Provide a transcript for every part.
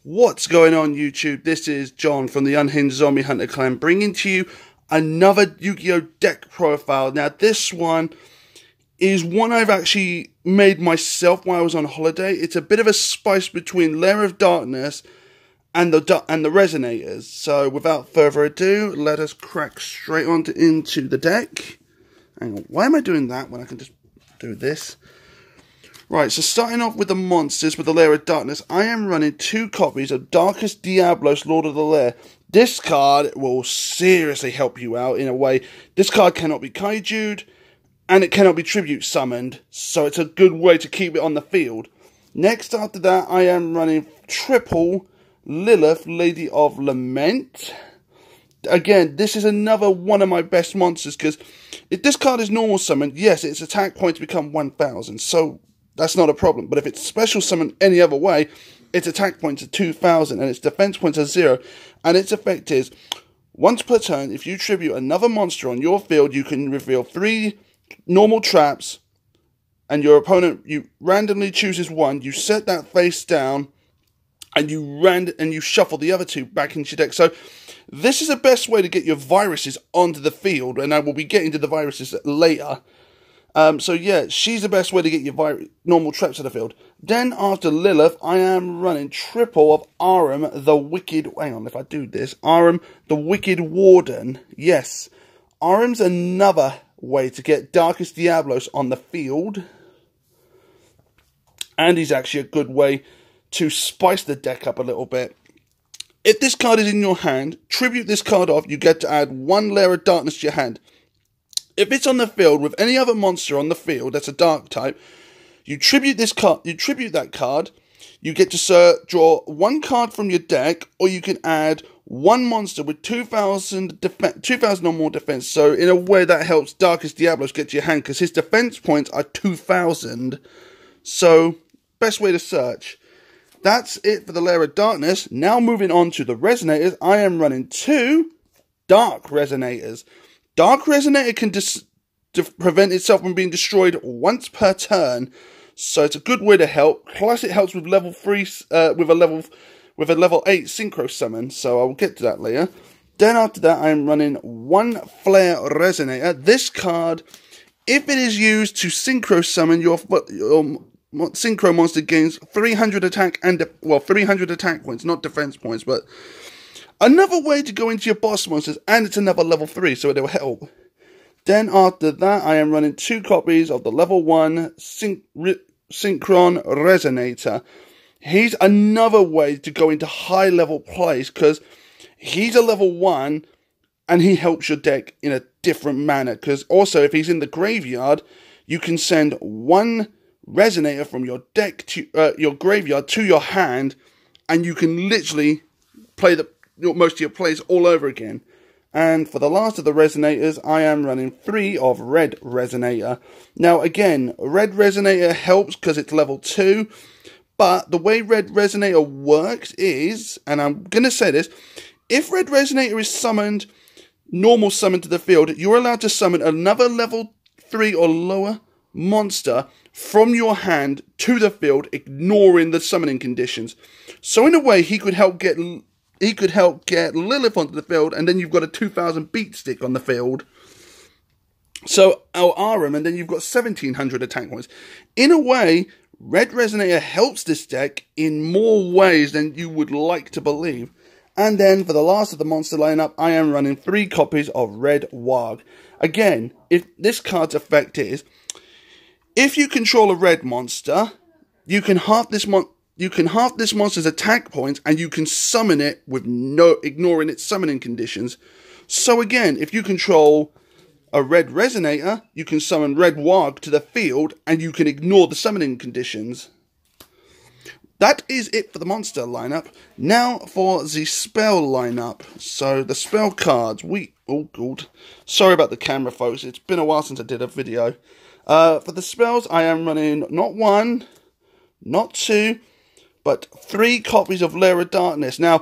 What's going on YouTube? This is John from the Unhinged Zombie Hunter Clan bringing to you another Yu-Gi-Oh! Deck profile. Now this one is one I've actually made myself while I was on holiday. It's a bit of a spice between Lair of Darkness and the Resonators. So without further ado, let us crack straight on into the deck. Hang on, why am I doing that when I can just do this? Right, so starting off with the monsters with the Lair of Darkness, I am running 2 copies of Darkest Diablos, Lord of the Lair. This card will seriously help you out in a way. This card cannot be kaiju'd, and it cannot be tribute summoned, so it's a good way to keep it on the field. Next after that, I am running triple Lilith, Lady of Lament. Again, this is another one of my best monsters, because if this card is normal summoned, yes, its attack points become 1000, so that's not a problem. But if it's special summoned any other way, its attack points are 2000 and its defense points are 0. And its effect is, once per turn, if you tribute another monster on your field, you can reveal 3 normal traps, and your opponent, you randomly chooses one, you set that face down, and you shuffle the other 2 back into your deck. So this is the best way to get your viruses onto the field, and I will be getting to the viruses later. So yeah, she's the best way to get your normal traps to the field. Then after Lilith, I am running triple of Aram the Wicked. Hang on, if I do this, Aram the Wicked Warden. Yes, Aram's another way to get Darkest Diablos on the field, and he's actually a good way to spice the deck up a little bit. If this card is in your hand, tribute this card off. You get to add 1 Lair of Darkness to your hand. If it's on the field with any other monster on the field that's a dark type, you tribute this card. You tribute that card. You get to draw 1 card from your deck, or you can add 1 monster with 2000 or more defense. So in a way that helps Darkest Diablos get to your hand, because his defense points are 2000. So best way to search. That's it for the Lair of Darkness. Now moving on to the Resonators, I am running 2 Dark Resonators. Dark Resonator can prevent itself from being destroyed once per turn, so it's a good way to help. Plus, it helps with level 3 with a level 8 Synchro Summon. So I will get to that later. Then after that, I am running 1 Flare Resonator. This card, if it is used to Synchro Summon, your Synchro monster gains 300 attack and 300 attack points, not defense points, but another way to go into your boss monsters, and it's another level 3, so it will help. Then after that, I am running 2 copies of the level 1 Synchron Resonator. He's another way to go into high level plays, because he's a level 1, and he helps your deck in a different manner. Because also, if he's in the graveyard, you can send 1 Resonator from your deck to your graveyard to your hand, and you can literally play most of your plays all over again. And for the last of the Resonators, I am running 3 of Red Resonator. Now again, Red Resonator helps because it's level 2, but the way Red Resonator works is, and I'm going to say this, if Red Resonator is summoned, normal summon to the field, you're allowed to summon another level 3 or lower monster from your hand to the field, ignoring the summoning conditions. So in a way, he could help get Lilith onto the field, and then you've got a 2000 beat stick on the field. So, Aram, and then you've got 1700 attack points. In a way, Red Resonator helps this deck in more ways than you would like to believe. And then, for the last of the monster lineup, I am running 3 copies of Red Warg. Again, if this card's effect is, if you control a red monster, you can half this monster's attack points, and you can summon it with ignoring its summoning conditions. So again, if you control a Red Resonator, you can summon Red Warg to the field, and you can ignore the summoning conditions. That is it for the monster lineup. Now for the spell lineup. So the spell cards, oh god, sorry about the camera folks, it's been a while since I did a video. For the spells, I am running not 1, not 2, but 3 copies of Lair of Darkness. Now,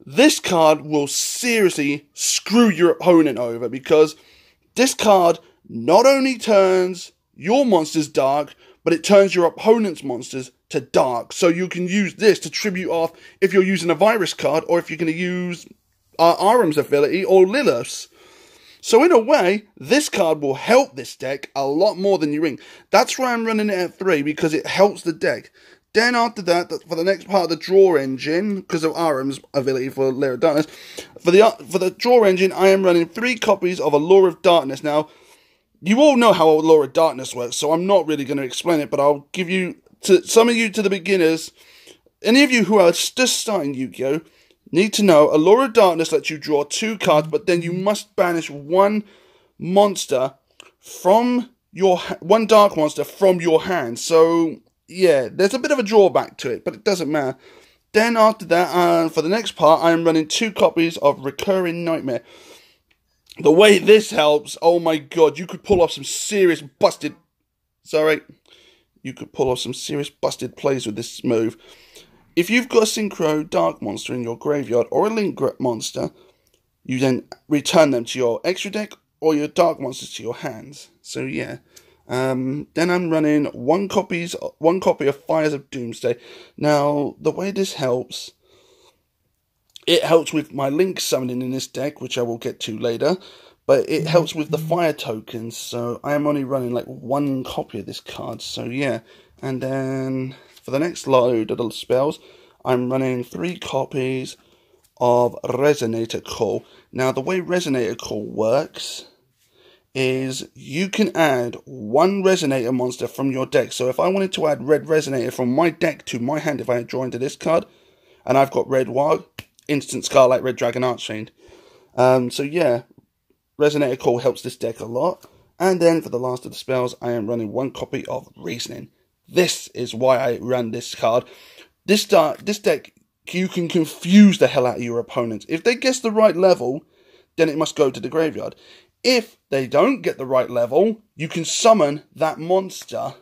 this card will seriously screw your opponent over, because this card not only turns your monsters dark, but it turns your opponent's monsters to dark. So you can use this to tribute off if you're using a virus card, or if you're going to use Aram's ability or Lilith's. So in a way, this card will help this deck a lot more than you ring. That's why I'm running it at 3, because it helps the deck. Then after that, for the next part of the draw engine, because of Aram's ability for Lair of Darkness, for the draw engine, I am running 3 copies of Allure of Darkness. Now, you all know how Allure of Darkness works, so I'm not really going to explain it, but I'll give you, to some of you, to the beginners, any of you who are just starting Yu-Gi-Oh! Need to know, Allure of Darkness lets you draw 2 cards, but then you must banish 1 monster from your, 1 dark monster from your hand. So, yeah, there's a bit of a drawback to it, but it doesn't matter. Then after that, for the next part, I am running 2 copies of Recurring Nightmare. The way this helps, oh my god, you could pull off some serious busted... You could pull off some serious busted plays with this move. If you've got a Synchro Dark monster in your graveyard, or a Link monster, you then return them to your extra deck, or your Dark monsters to your hands. So yeah. Then I'm running 1 copy of Fires of Doomsday. Now, the way this helps, it helps with my Link summoning in this deck, which I will get to later, but it helps with the fire tokens, so I am only running like 1 copy of this card, so yeah. And then, for the next load of the spells, I'm running 3 copies of Resonator Call. Now, the way Resonator Call works is you can add 1 Resonator monster from your deck. So if I wanted to add Red Resonator from my deck to my hand, if I draw into this card, and I've got Red Wog, instant Scarlet Red Dragon Archfiend. So yeah, Resonator Call helps this deck a lot. And then for the last of the spells, I am running 1 copy of Reasoning. This is why I ran this card. This deck, you can confuse the hell out of your opponents. If they guess the right level, then it must go to the graveyard. If they don't get the right level, you can summon that monster.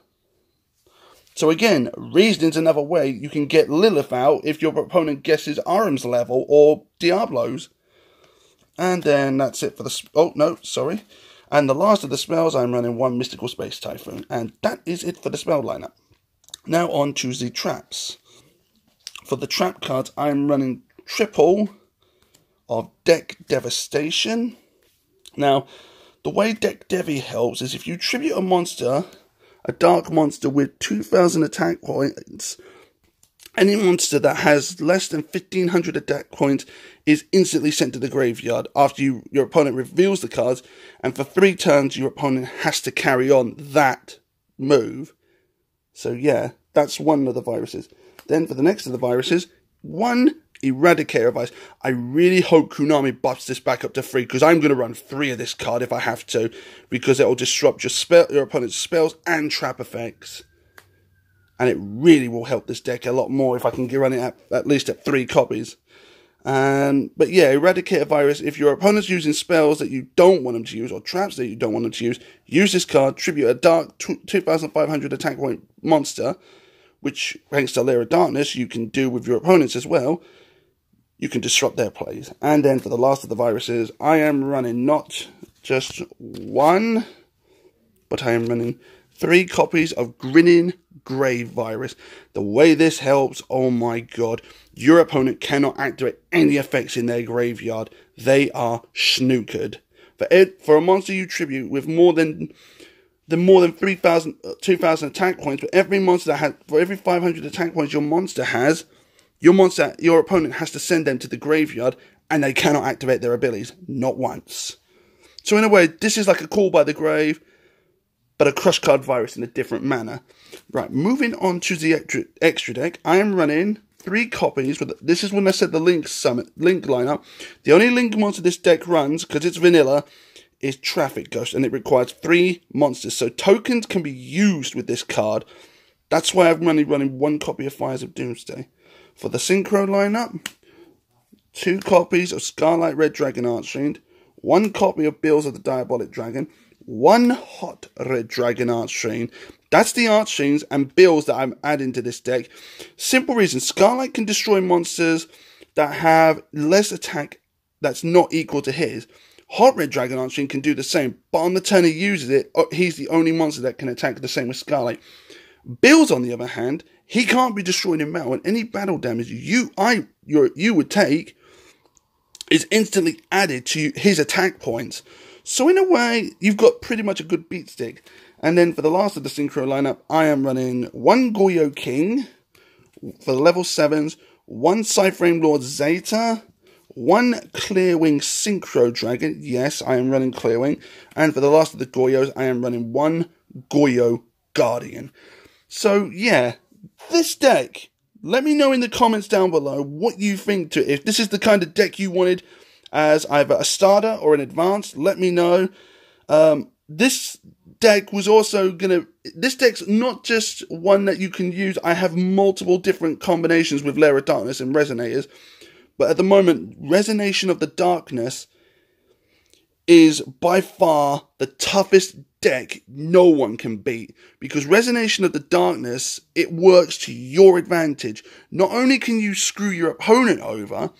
So again, Reasoning's another way you can get Lilith out if your opponent guesses Aram's level or Diablo's. And then that's it for the... Oh, no, sorry. And the last of the spells, I'm running 1 Mystical Space Typhoon. And that is it for the spell lineup. Now on to the traps. For the trap cards, I'm running triple of Deck Devastation. Now, the way Deck Devi helps is if you tribute a monster, a dark monster with 2,000 attack points, any monster that has less than 1,500 attack points is instantly sent to the graveyard after your opponent reveals the cards, and for 3 turns your opponent has to carry on that move. So yeah, that's one of the viruses. Then for the next of the viruses, 1 Eradicator Virus. I really hope Konami buffs this back up to 3, because I'm going to run 3 of this card if I have to, because it will disrupt your opponent's spells and trap effects. And it really will help this deck a lot more if I can run it at least at 3 copies. But yeah, Eradicator Virus, if your opponent's using spells that you don't want them to use, or traps that you don't want them to use this card, tribute a dark 2,500 attack point monster, which, thanks to Lair of Darkness, you can do with your opponents as well. You can disrupt their plays. And then for the last of the viruses, I am running not just 1, but I am running 3 copies of Grinning Grave Virus. The way this helps, oh my god, your opponent cannot activate any effects in their graveyard. They are snookered. For a monster you tribute with more than 2,000 attack points, but every monster that has, for every 500 attack points your monster has, your opponent has to send them to the graveyard, and they cannot activate their abilities, not once. So in a way, this is like a Call by the Grave, but a Crush Card Virus in a different manner. Right, moving on to the extra deck, I am running 3 copies. This is when I said the Link lineup. The only Link monster this deck runs, because it's vanilla, is Traffic Ghost, and it requires 3 monsters. So tokens can be used with this card. That's why I'm only running 1 copy of Fires of Doomsday. For the Synchro lineup, 2 copies of Scarlet Red Dragon Archfiend, 1 copy of Bills of the Diabolic Dragon, 1 Hot Red Dragon Archfiend. That's the Archfiends and Bills that I'm adding to this deck. Simple reason, Scarlet can destroy monsters that have less attack that's not equal to his. Hot Red Dragon Archfiend can do the same, but on the turn he uses it, he's the only monster that can attack the same with Scarlet. Bill's, on the other hand, he can't be destroyed in metal, and any battle damage you would take is instantly added to his attack points. So in a way, you've got pretty much a good beat stick. And then for the last of the synchro lineup, I am running one Goyo King for the level 7s, one Cyframe Lord Zeta, one Clearwing Synchro Dragon. Yes, I am running Clearwing. And for the last of the Goyos, I am running one Goyo Guardian. So yeah, this deck, let me know in the comments down below what you think to it. If this is the kind of deck you wanted as either a starter or an advanced, let me know. This deck was also this deck's not just one that you can use. I have multiple different combinations with Lair of Darkness and Resonators. But at the moment, Resignation of the Darkness is by far the toughest deck no one can beat. Because Resignation of the Darkness, it works to your advantage. Not only can you screw your opponent over,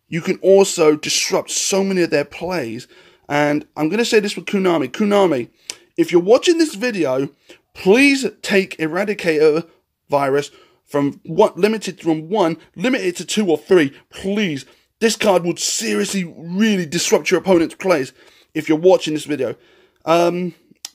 you can also disrupt so many of their plays. And I'm going to say this with Konami. Konami, if you're watching this video, please take Eradicator Virus from limited from 1, limit it to 2 or 3, please. This card would seriously really disrupt your opponent's plays if you're watching this video.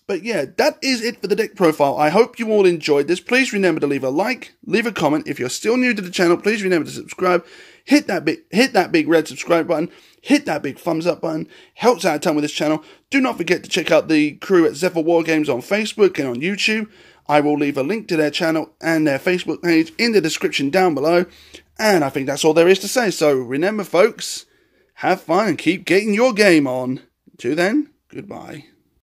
But yeah, that is it for the deck profile. I hope you all enjoyed this. Please remember to leave a like, leave a comment. If you're still new to the channel, please remember to subscribe. Hit that big red subscribe button. Hit that big thumbs up button. Helps out a ton with this channel. Do not forget to check out the crew at Zephyr War Games on Facebook and on YouTube. I will leave a link to their channel and their Facebook page in the description down below. And I think that's all there is to say. So remember, folks, have fun and keep getting your game on. Till then, goodbye.